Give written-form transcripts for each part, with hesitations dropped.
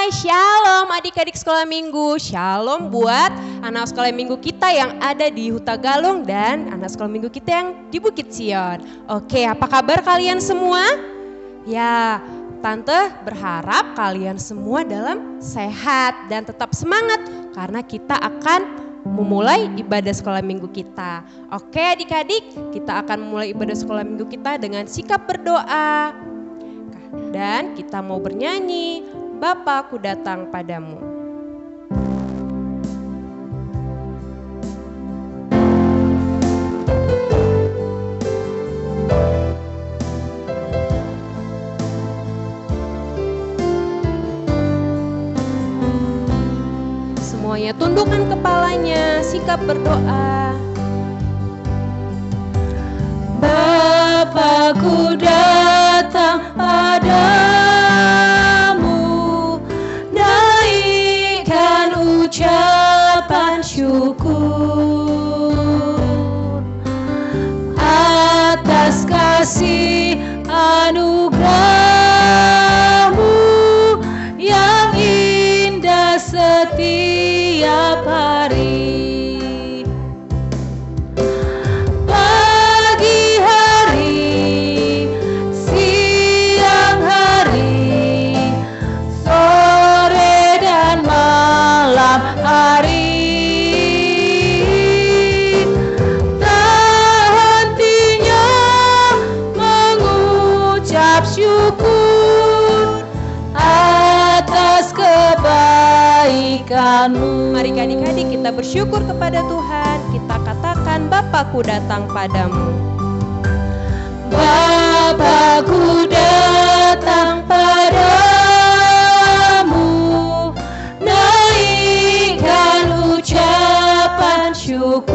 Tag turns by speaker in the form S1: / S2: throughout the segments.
S1: Shalom adik-adik sekolah minggu, shalom buat anak sekolah minggu kita yang ada di Huta Galung dan anak sekolah minggu kita yang di Bukit Sion. Oke, apa kabar kalian semua? Ya, Tante berharap kalian semua dalam sehat dan tetap semangat karena kita akan memulai ibadah sekolah minggu kita. Oke adik-adik, kita akan memulai ibadah sekolah minggu kita dengan sikap berdoa. Dan kita mau bernyanyi, Bapa ku datang padamu. Semuanya tundukkan kepalanya, sikap berdoa.
S2: Bapa-Ku datang padamu, naikkan ucapan syukur atas kasih anugerah-Mu yang indah setiap hari.
S1: Mari adik-adik kita bersyukur kepada Tuhan. Kita katakan Bapa-Ku datang padamu.
S2: Bapa-Ku datang padamu, naikkan ucapan syukur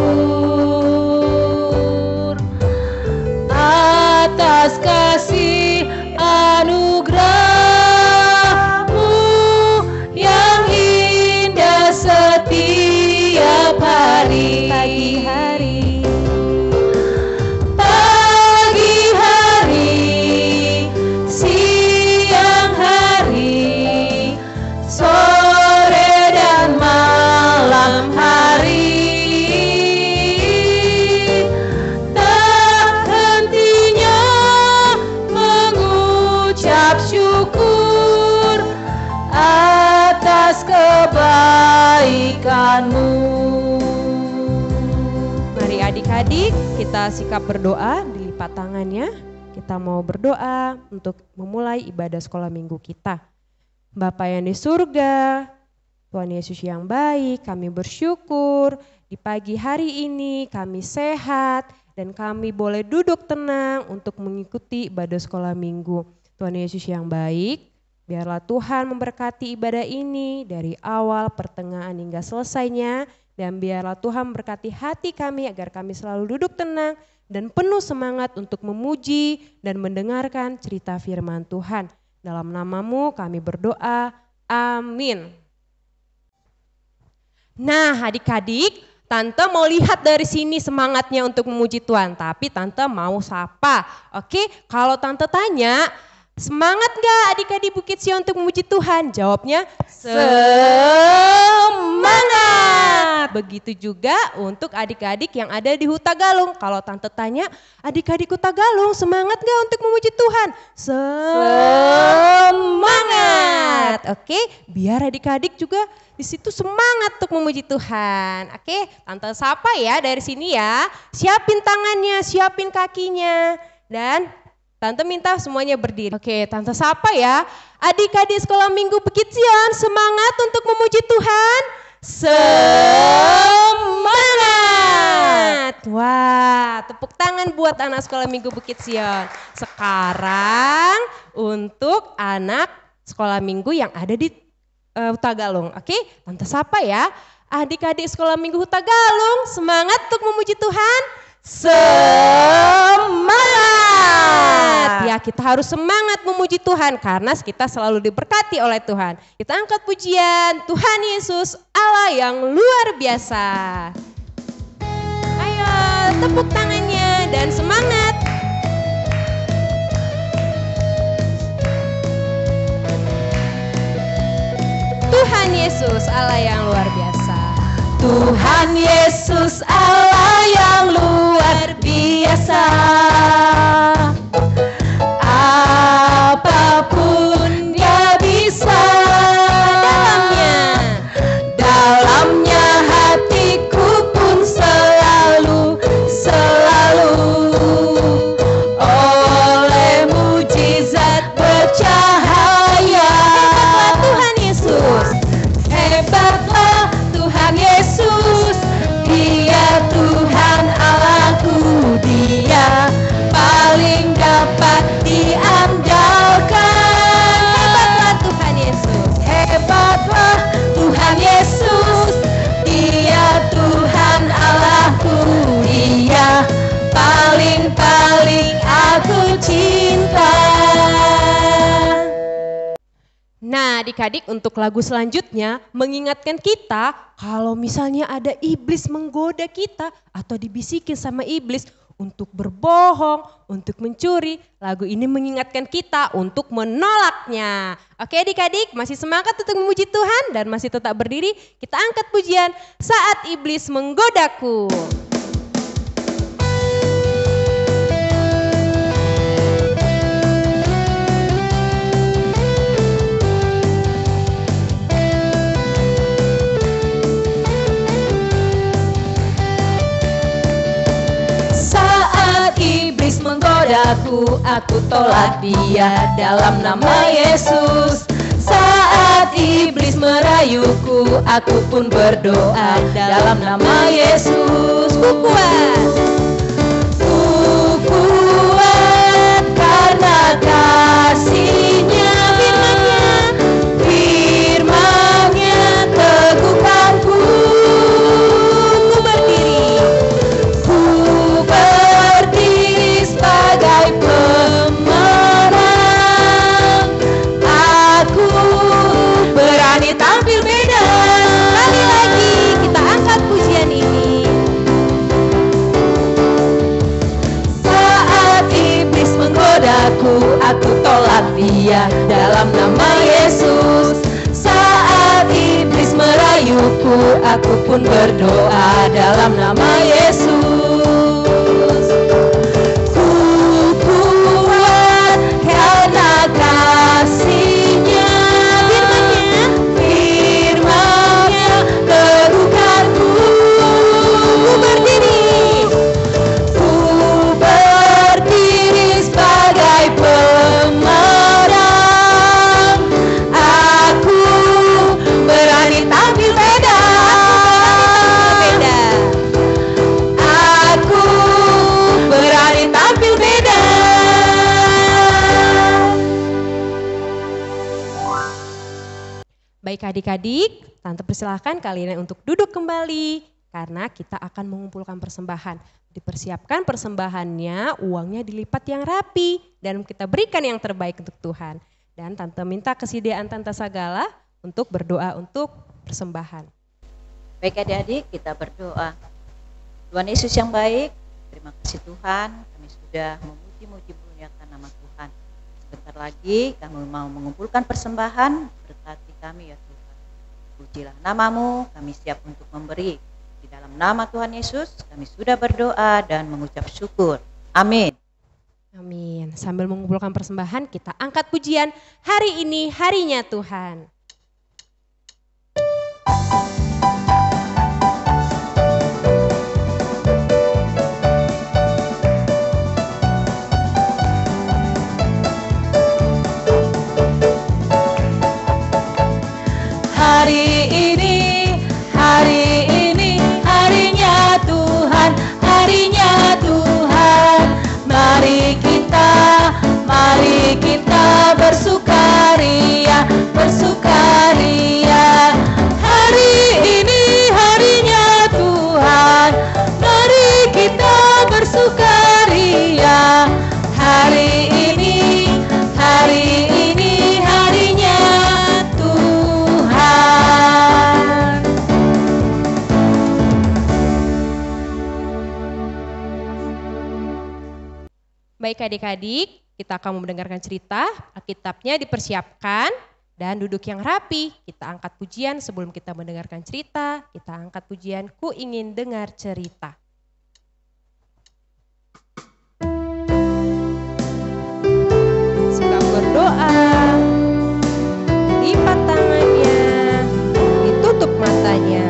S2: atas kasih anugerah setiap hari. Pagi hari, siang hari, sore dan malam hari, tak hentinya mengucap syukur atas kebaikan-Mu.
S1: Mari adik-adik kita sikap berdoa, dilipat tangannya. Kita mau berdoa untuk memulai ibadah sekolah minggu kita. Bapa yang di surga, Tuhan Yesus yang baik, kami bersyukur di pagi hari ini kami sehat dan kami boleh duduk tenang untuk mengikuti ibadah sekolah minggu. Tuhan Yesus yang baik, biarlah Tuhan memberkati ibadah ini dari awal, pertengahan hingga selesainya. Dan biarlah Tuhan memberkati hati kami agar kami selalu duduk tenang dan penuh semangat untuk memuji dan mendengarkan cerita firman Tuhan. Dalam nama-Mu kami berdoa, amin. Nah adik-adik, Tante mau lihat dari sini semangatnya untuk memuji Tuhan. Tapi Tante mau sapa, oke? Kalau Tante tanya, semangat gak adik-adik Bukit Sion untuk memuji Tuhan? Jawabnya semangat. Begitu juga untuk adik-adik yang ada di Huta Galung. Kalau Tante tanya, adik-adik Huta Galung semangat gak untuk memuji Tuhan? Semangat. Oke, biar adik-adik juga di situ semangat untuk memuji Tuhan. Oke, Tante sapa ya dari sini ya. Siapin tangannya, siapin kakinya. Dan Tante minta semuanya berdiri. Oke, Tante sapa ya. Adik-adik sekolah minggu Bukit Sion, semangat untuk memuji Tuhan. Semangat. Wah, tepuk tangan buat anak sekolah minggu Bukit Sion. Sekarang untuk anak sekolah minggu yang ada di Huta Galung. Oke, Tante sapa ya. Adik-adik sekolah minggu Huta Galung, semangat untuk memuji Tuhan. Semangat. Ya, kita harus semangat memuji Tuhan karena kita selalu diberkati oleh Tuhan. Kita angkat pujian Tuhan Yesus Allah yang luar biasa. Ayo tepuk tangannya dan semangat. Yesus, Allah yang luar biasa.
S2: Tuhan Yesus Allah yang luar biasa. Apapun Dia bisa. Dalamnya hatiku pun selalu oleh mujizat bercahaya. Hebatlah Tuhan Yesus, hebatlah Tuhan Yesus, Dia Tuhan Allahku, Dia paling dapat diandalkan. Hebatlah Tuhan Yesus, hebatlah Tuhan Yesus, Dia Tuhan Allahku, Dia paling aku cinta.
S1: Nah, adik-adik, untuk lagu selanjutnya mengingatkan kita kalau misalnya ada iblis menggoda kita atau dibisikin sama iblis untuk berbohong, untuk mencuri. Lagu ini mengingatkan kita untuk menolaknya. Oke adik-adik, masih semangat untuk memuji Tuhan dan masih tetap berdiri? Kita angkat pujian Saat Iblis Menggodaku.
S2: Aku tolak dia dalam nama Yesus. Saat iblis merayuku, aku pun berdoa dalam nama Yesus. Ku kuat karena kasih-Nya, firman-Nya teguhkanku. Ku berdiri sebagai pemenang. Aku berani tampil beda. Sekali lagi kita angkat pujian ini. Saat iblis menggodaku, aku tolak dia dalam nama Yesus. Saat iblis merayuku, aku pun berdoa dalam nama Yesus. Kasih-Nya, firman-Nya teguhkanku. Ku berdiri sebagai pemenang. Aku berani tampil beda. Aku berani tampil beda.
S1: Baik adik-adik, Tante persilahkan kalian untuk duduk kembali karena kita akan mengumpulkan persembahan. Dipersiapkan persembahannya, uangnya dilipat yang rapi dan kita berikan yang terbaik untuk Tuhan. Dan Tante minta kesediaan Tante Sagala untuk berdoa untuk persembahan.
S3: Baik adik-adik, kita berdoa. Tuhan Yesus yang baik, terima kasih Tuhan, kami sudah memuji-muji muliakan nama Tuhan. Sebentar lagi kami mau mengumpulkan persembahan, berkati kami ya Tuhan. Pujilah namamu, kami siap untuk memberi. Di dalam nama Tuhan Yesus, kami sudah berdoa dan mengucap syukur. Amin.
S1: Amin. Sambil mengumpulkan persembahan, kita angkat pujian hari ini harinya Tuhan.
S2: Hari ini harinya Tuhan, harinya Tuhan. Mari kita bersukaria, bersukaria. Hari ini harinya Tuhan, mari kita bersukaria. Hari ini harinya Tuhan.
S1: Baik adik-adik, kita akan mendengarkan cerita, Alkitabnya dipersiapkan. Dan duduk yang rapi, kita angkat pujian sebelum kita mendengarkan cerita, kita angkat pujian Ku Ingin Dengar Cerita. Sikap berdoa, lipat tangannya, ditutup matanya.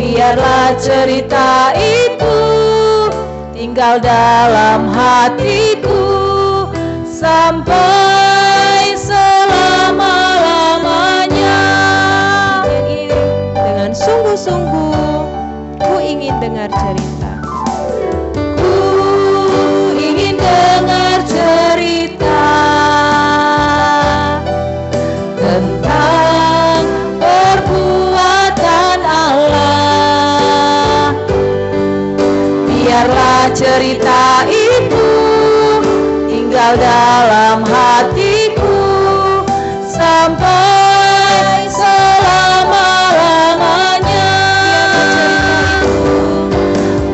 S2: Biarlah cerita itu tinggal dalam hatiku sampai selama-lamanya.
S1: Dengan sungguh-sungguh, ku ingin dengar cerita.
S2: Ku ingin dengar cerita tentang perbuatan Allah. Biarlah cerita itu tinggal dalam hatiku sampai selama-lamanya.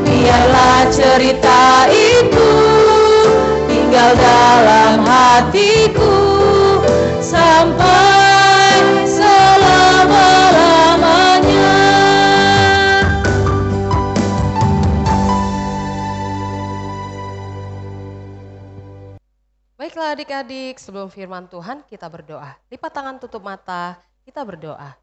S2: Biarlah cerita itu tinggal dalam hatiku sampai selama-lamanya.
S4: Baiklah adik-adik, sebelum firman Tuhan kita berdoa. Lipat tangan, tutup mata, kita berdoa.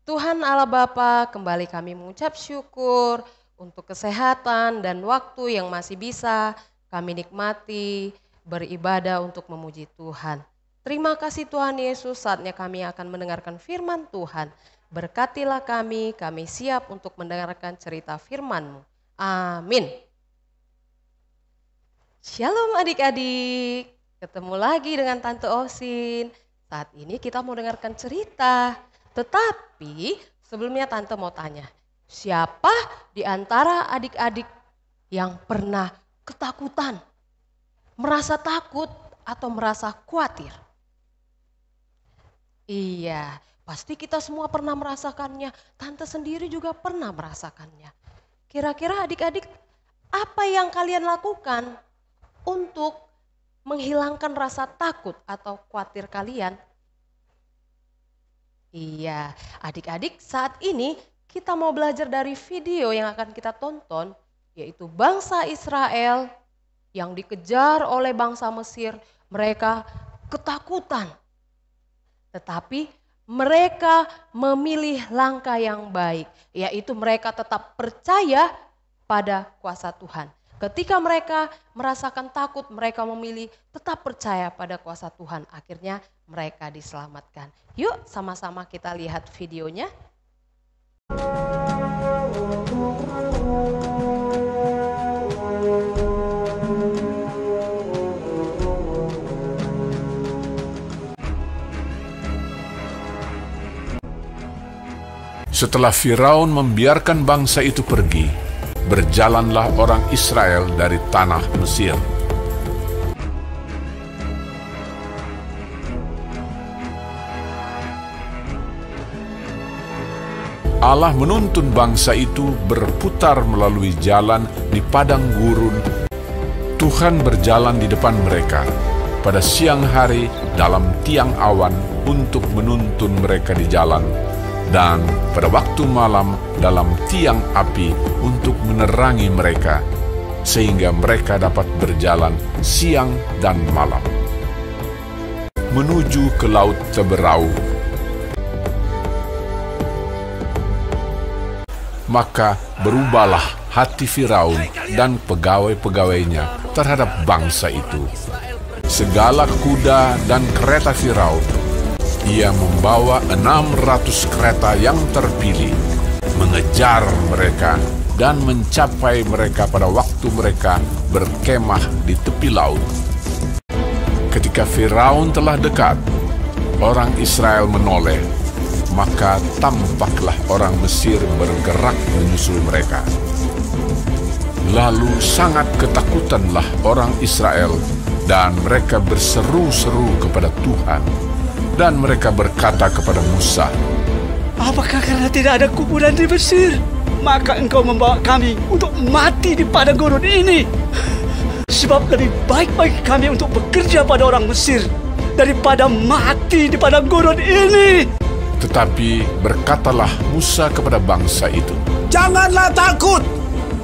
S4: Tuhan Allah Bapa, kembali kami mengucap syukur untuk kesehatan dan waktu yang masih bisa kami nikmati beribadah untuk memuji Tuhan. Terima kasih Tuhan Yesus, saatnya kami akan mendengarkan firman Tuhan. Berkatilah kami siap untuk mendengarkan cerita firman-Mu. Amin. Shalom adik-adik, ketemu lagi dengan Tante Osin. Saat ini kita mau dengarkan cerita, tetapi sebelumnya Tante mau tanya, siapa di antara adik-adik yang pernah ketakutan, merasa takut atau merasa khawatir? Iya, pasti kita semua pernah merasakannya. Tante sendiri juga pernah merasakannya. Kira-kira adik-adik, apa yang kalian lakukan untuk menghilangkan rasa takut atau khawatir kalian? Iya, adik-adik, saat ini kita mau belajar dari video yang akan kita tonton, yaitu bangsa Israel yang dikejar oleh bangsa Mesir. Mereka ketakutan, tetapi mereka memilih langkah yang baik, yaitu mereka tetap percaya pada kuasa Tuhan. Ketika mereka merasakan takut, mereka memilih tetap percaya pada kuasa Tuhan. Akhirnya mereka diselamatkan. Yuk sama-sama kita lihat videonya.
S5: Setelah Firaun membiarkan bangsa itu pergi, berjalanlah orang Israel dari tanah Mesir. Allah menuntun bangsa itu berputar melalui jalan di padang gurun. Tuhan berjalan di depan mereka pada siang hari dalam tiang awan untuk menuntun mereka di jalan, dan pada waktu malam dalam tiang api untuk menerangi mereka, sehingga mereka dapat berjalan siang dan malam menuju ke Laut Teberau. Maka berubahlah hati Firaun dan pegawai-pegawainya terhadap bangsa itu. Segala kuda dan kereta Firaun, ia membawa 600 kereta yang terpilih, mengejar mereka dan mencapai mereka pada waktu mereka berkemah di tepi laut. Ketika Firaun telah dekat, orang Israel menoleh, maka tampaklah orang Mesir bergerak menyusul mereka. Lalu sangat ketakutanlah orang Israel, dan mereka berseru-seru kepada Tuhan. Dan mereka berkata kepada Musa,
S6: "Apakah karena tidak ada kuburan di Mesir, maka engkau membawa kami untuk mati di padang gurun ini? Sebab lebih baik bagi kami untuk bekerja pada orang Mesir daripada mati di padang gurun ini."
S5: Tetapi berkatalah Musa kepada bangsa itu,
S7: "Janganlah takut,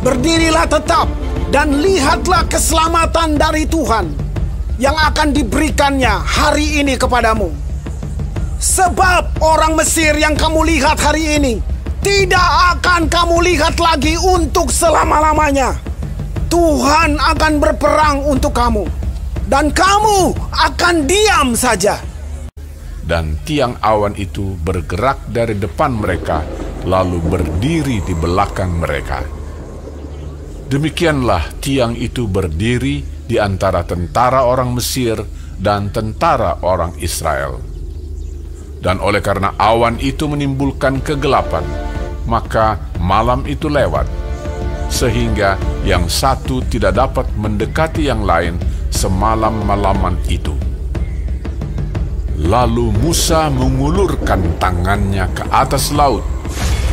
S7: berdirilah tetap, dan lihatlah keselamatan dari Tuhan yang akan diberikannya hari ini kepadamu. Sebab orang Mesir yang kamu lihat hari ini tidak akan kamu lihat lagi untuk selama-lamanya. Tuhan akan berperang untuk kamu, dan kamu akan diam saja."
S5: Dan tiang awan itu bergerak dari depan mereka, lalu berdiri di belakang mereka. Demikianlah tiang itu berdiri di antara tentara orang Mesir dan tentara orang Israel. Dan oleh karena awan itu menimbulkan kegelapan, maka malam itu lewat, sehingga yang satu tidak dapat mendekati yang lain semalam-malaman itu. Lalu Musa mengulurkan tangannya ke atas laut,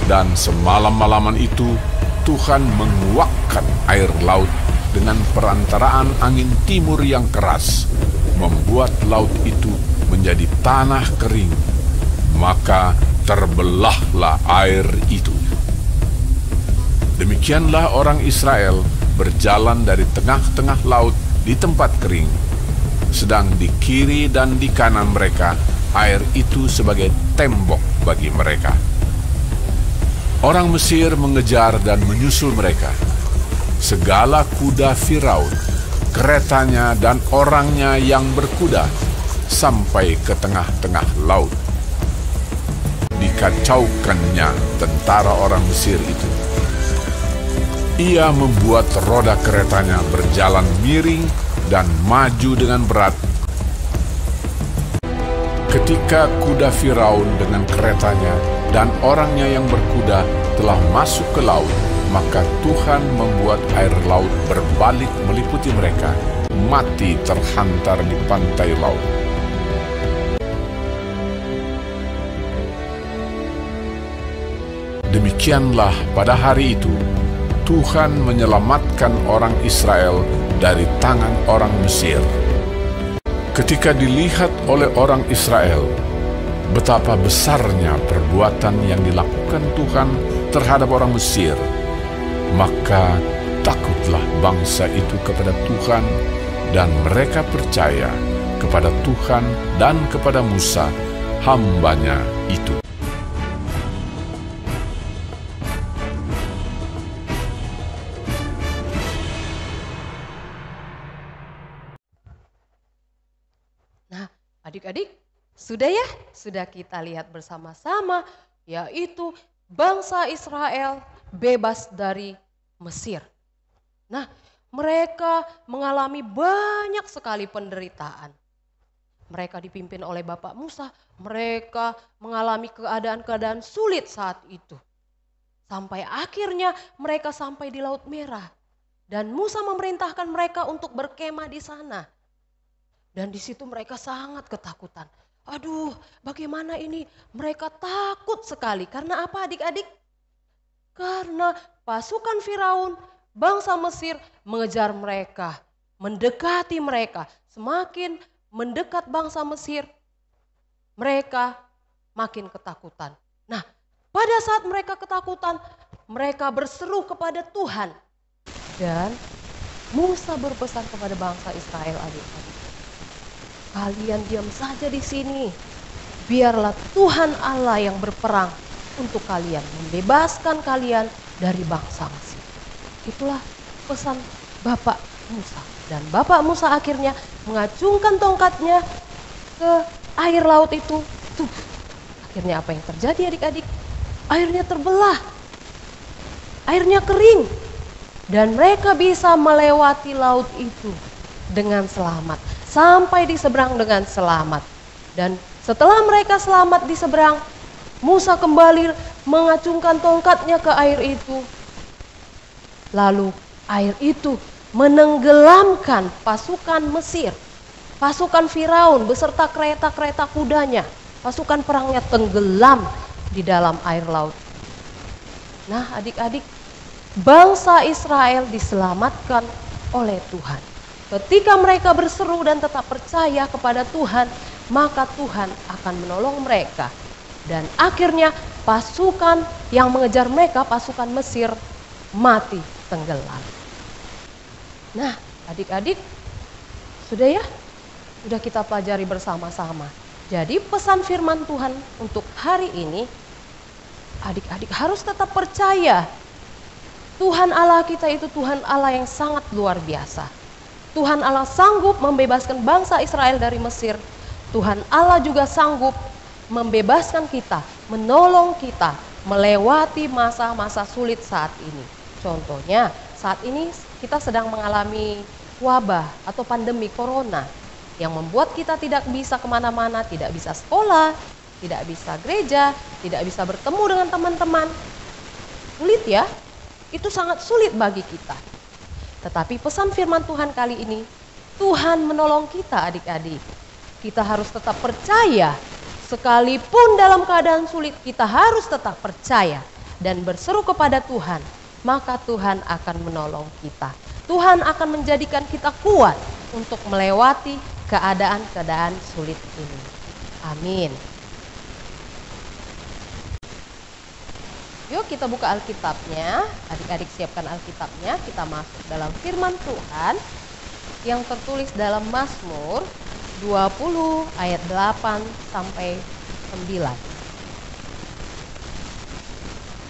S5: dan semalam-malaman itu Tuhan menguakkan air laut dengan perantaraan angin timur yang keras, membuat laut itu menjadi tanah kering. Maka terbelahlah air itu. Demikianlah orang Israel berjalan dari tengah-tengah laut di tempat kering, sedang di kiri dan di kanan mereka air itu sebagai tembok bagi mereka. Orang Mesir mengejar dan menyusul mereka. Segala kuda Firaun, keretanya dan orangnya yang berkuda, sampai ke tengah-tengah laut. Dikacaukannya tentara orang Mesir itu. Ia membuat roda keretanya berjalan miring dan maju dengan berat. Ketika kuda Firaun dengan keretanya dan orangnya yang berkuda telah masuk ke laut, maka Tuhan membuat air laut berbalik meliputi mereka, mati terhantar di pantai laut. Demikianlah pada hari itu, Tuhan menyelamatkan orang Israel dari tangan orang Mesir. Ketika dilihat oleh orang Israel betapa besarnya perbuatan yang dilakukan Tuhan terhadap orang Mesir, maka takutlah bangsa itu kepada Tuhan, dan mereka percaya kepada Tuhan dan kepada Musa, hamba-Nya itu.
S4: Adik-adik, sudah kita lihat bersama-sama, yaitu bangsa Israel bebas dari Mesir. Nah, mereka mengalami banyak sekali penderitaan. Mereka dipimpin oleh Bapak Musa, mereka mengalami keadaan-keadaan sulit saat itu. Sampai akhirnya mereka sampai di Laut Merah. Dan Musa memerintahkan mereka untuk berkemah di sana. Dan di situ mereka sangat ketakutan. Aduh, bagaimana ini? Mereka takut sekali. Karena apa adik-adik? Karena pasukan Firaun, bangsa Mesir mengejar mereka, mendekati mereka. Semakin mendekat bangsa Mesir, mereka makin ketakutan. Nah, pada saat mereka ketakutan, mereka berseru kepada Tuhan. Dan Musa berpesan kepada bangsa Israel, adik-adik, kalian diam saja di sini. Biarlah Tuhan Allah yang berperang untuk kalian, membebaskan kalian dari bangsa Mesir. Itulah pesan Bapak Musa. Dan Bapak Musa akhirnya mengacungkan tongkatnya ke air laut itu. Tuh, akhirnya apa yang terjadi adik-adik? Airnya terbelah. Airnya kering. Dan mereka bisa melewati laut itu dengan selamat. Sampai di seberang dengan selamat. Dan setelah mereka selamat di seberang, Musa kembali mengacungkan tongkatnya ke air itu. Lalu Air itu menenggelamkan pasukan Mesir. Pasukan Firaun beserta kereta-kereta kudanya, pasukan perangnya tenggelam di dalam air laut. Nah adik-adik, bangsa Israel diselamatkan oleh Tuhan. Ketika mereka berseru dan tetap percaya kepada Tuhan, maka Tuhan akan menolong mereka. Dan akhirnya pasukan yang mengejar mereka, pasukan Mesir, mati tenggelam. Nah adik-adik, sudah ya? Sudah kita pelajari bersama-sama. Jadi pesan firman Tuhan untuk hari ini, adik-adik harus tetap percaya. Tuhan Allah kita itu Tuhan Allah yang sangat luar biasa. Tuhan Allah sanggup membebaskan bangsa Israel dari Mesir. Tuhan Allah juga sanggup membebaskan kita, menolong kita melewati masa-masa sulit saat ini. Contohnya saat ini kita sedang mengalami wabah atau pandemi corona yang membuat kita tidak bisa kemana-mana, tidak bisa sekolah, tidak bisa gereja, tidak bisa bertemu dengan teman-teman. Sulit ya, itu sangat sulit bagi kita. Tetapi pesan firman Tuhan kali ini, Tuhan menolong kita adik-adik. Kita harus tetap percaya, sekalipun dalam keadaan sulit kita harus tetap percaya dan berseru kepada Tuhan, maka Tuhan akan menolong kita. Tuhan akan menjadikan kita kuat untuk melewati keadaan-keadaan sulit ini. Amin. Yuk kita buka Alkitabnya, adik-adik siapkan Alkitabnya, kita masuk dalam firman Tuhan yang tertulis dalam Mazmur 20 ayat 8 sampai 9.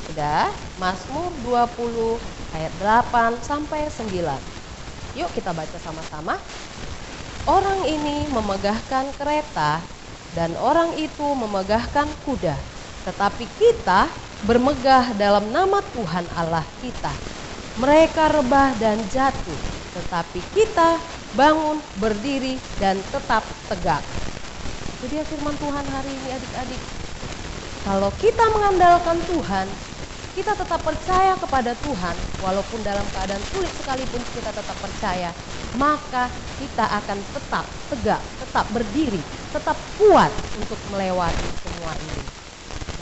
S4: Sudah, Mazmur 20 ayat 8 sampai 9. Yuk kita baca sama-sama. Orang ini memegahkan kereta dan orang itu memegahkan kuda, tetapi kita bermegah dalam nama Tuhan Allah kita. Mereka rebah dan jatuh, tetapi kita bangun, berdiri dan tetap tegak. Itu dia firman Tuhan hari ini adik-adik. Kalau kita mengandalkan Tuhan, kita tetap percaya kepada Tuhan, walaupun dalam keadaan sulit sekalipun kita tetap percaya, maka kita akan tetap tegak, tetap berdiri, tetap kuat untuk melewati semua ini.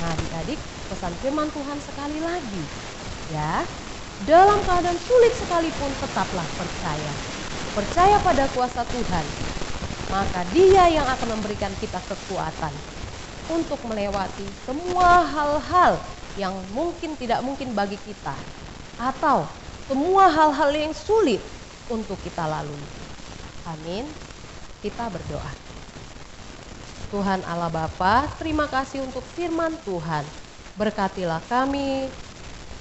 S4: Nah adik-adik, pesan firman Tuhan sekali lagi, ya, dalam keadaan sulit sekalipun tetaplah percaya. Percaya pada kuasa Tuhan, maka Dia yang akan memberikan kita kekuatan untuk melewati semua hal-hal yang mungkin tidak mungkin bagi kita, atau semua hal-hal yang sulit untuk kita lalui. Amin. Kita berdoa. Tuhan Allah Bapa, terima kasih untuk firman Tuhan. Berkatilah kami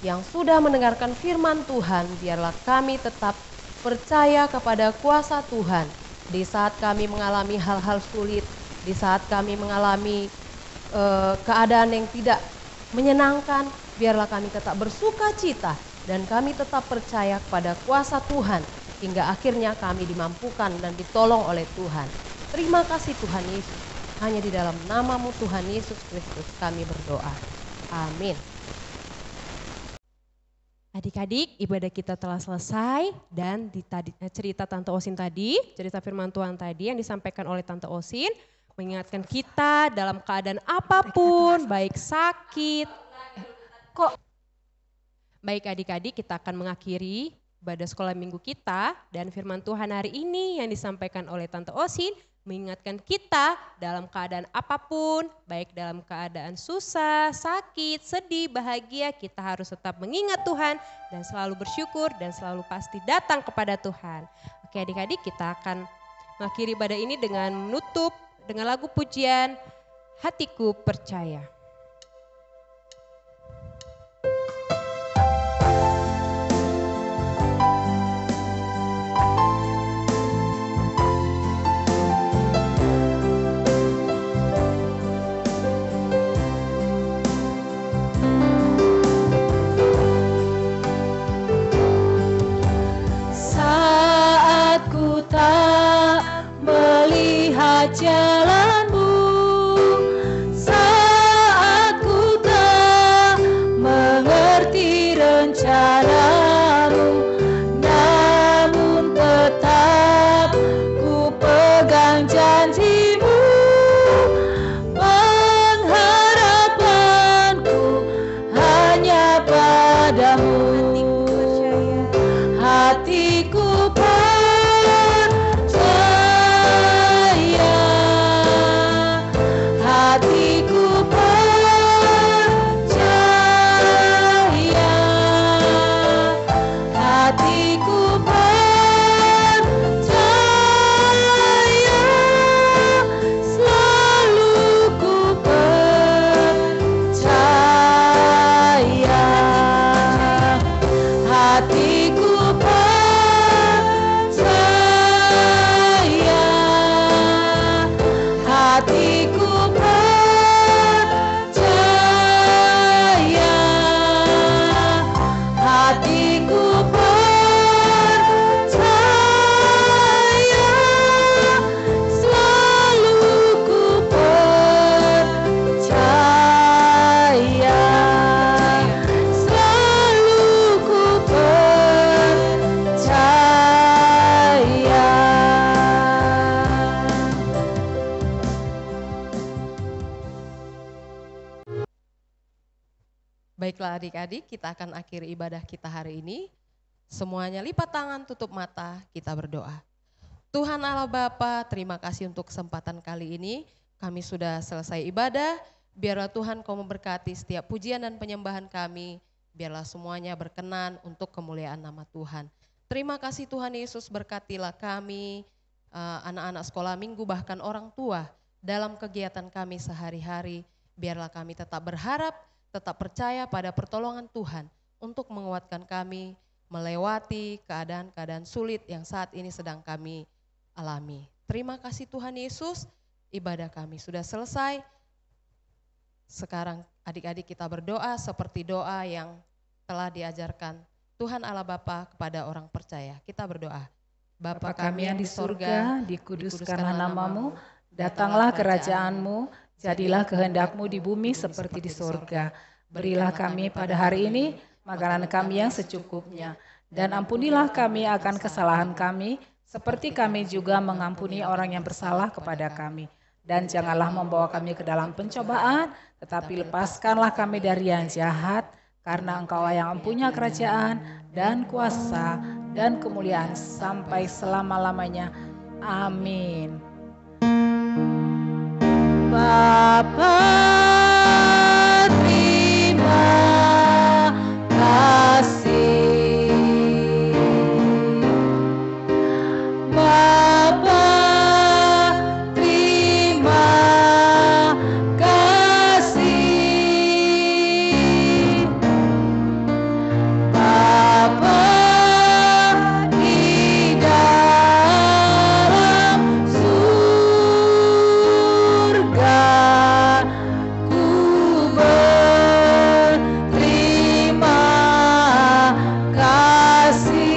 S4: yang sudah mendengarkan firman Tuhan, biarlah kami tetap percaya kepada kuasa Tuhan di saat kami mengalami hal-hal sulit, di saat kami mengalami keadaan yang tidak menyenangkan, biarlah kami tetap bersuka cita dan kami tetap percaya kepada kuasa Tuhan hingga akhirnya kami dimampukan dan ditolong oleh Tuhan. Terima kasih Tuhan Yesus, hanya di dalam nama-Mu Tuhan Yesus Kristus kami berdoa. Amin.
S1: Adik-adik, ibadah kita telah selesai dan cerita Tante Osin tadi, cerita firman Tuhan tadi yang disampaikan oleh Tante Osin, mengingatkan kita dalam keadaan apapun, baik sakit, baik adik-adik, kita akan mengakhiri ibadah sekolah minggu kita dan firman Tuhan hari ini yang disampaikan oleh Tante Osin, mengingatkan kita dalam keadaan apapun, baik dalam keadaan susah, sakit, sedih, bahagia, kita harus tetap mengingat Tuhan dan selalu bersyukur dan selalu pasti datang kepada Tuhan. Oke adik-adik, kita akan mengakhiri ibadah ini dengan menutup dengan lagu pujian Hatiku Percaya.
S2: Jalanmu saat ku tak mengerti rencanamu,
S4: Baiklah adik-adik, kita akan akhiri ibadah kita hari ini. Semuanya lipat tangan, tutup mata, kita berdoa. Tuhan Allah Bapa, terima kasih untuk kesempatan kali ini. Kami sudah selesai ibadah, biarlah Tuhan Kau memberkati setiap pujian dan penyembahan kami. Biarlah semuanya berkenan untuk kemuliaan nama Tuhan. Terima kasih Tuhan Yesus, berkatilah kami, anak-anak sekolah minggu, bahkan orang tua dalam kegiatan kami sehari-hari. Biarlah kami tetap berharap, tetap percaya pada pertolongan Tuhan untuk menguatkan kami melewati keadaan-keadaan sulit yang saat ini sedang kami alami. Terima kasih Tuhan Yesus, ibadah kami sudah selesai. Sekarang adik-adik kita berdoa seperti doa yang telah diajarkan Tuhan Allah Bapa kepada orang percaya. Kita berdoa.
S2: Bapa kami yang di surga, dikuduskanlah namamu, datanglah kerajaan-Mu, jadilah kehendak-Mu di bumi seperti di surga. Berilah kami pada hari ini makanan kami yang secukupnya, dan ampunilah kami akan kesalahan kami, seperti kami juga mengampuni orang yang bersalah kepada kami. Dan janganlah membawa kami ke dalam pencobaan, tetapi lepaskanlah kami dari yang jahat, karena Engkaulah yang mempunyai kerajaan dan kuasa dan kemuliaan sampai selama-lamanya. Amin. Bapa, terima kasih. Bapa, terima kasih. Bapa di dalam surga, ku berterima kasih.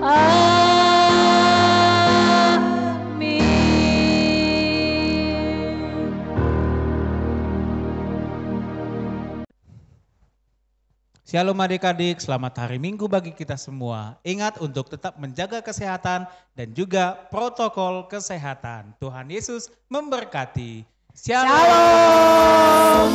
S2: Amin.
S8: Shalom adik-adik, selamat hari Minggu bagi kita semua. Ingat untuk tetap menjaga kesehatan dan juga protokol kesehatan. Tuhan Yesus memberkati. Shalom.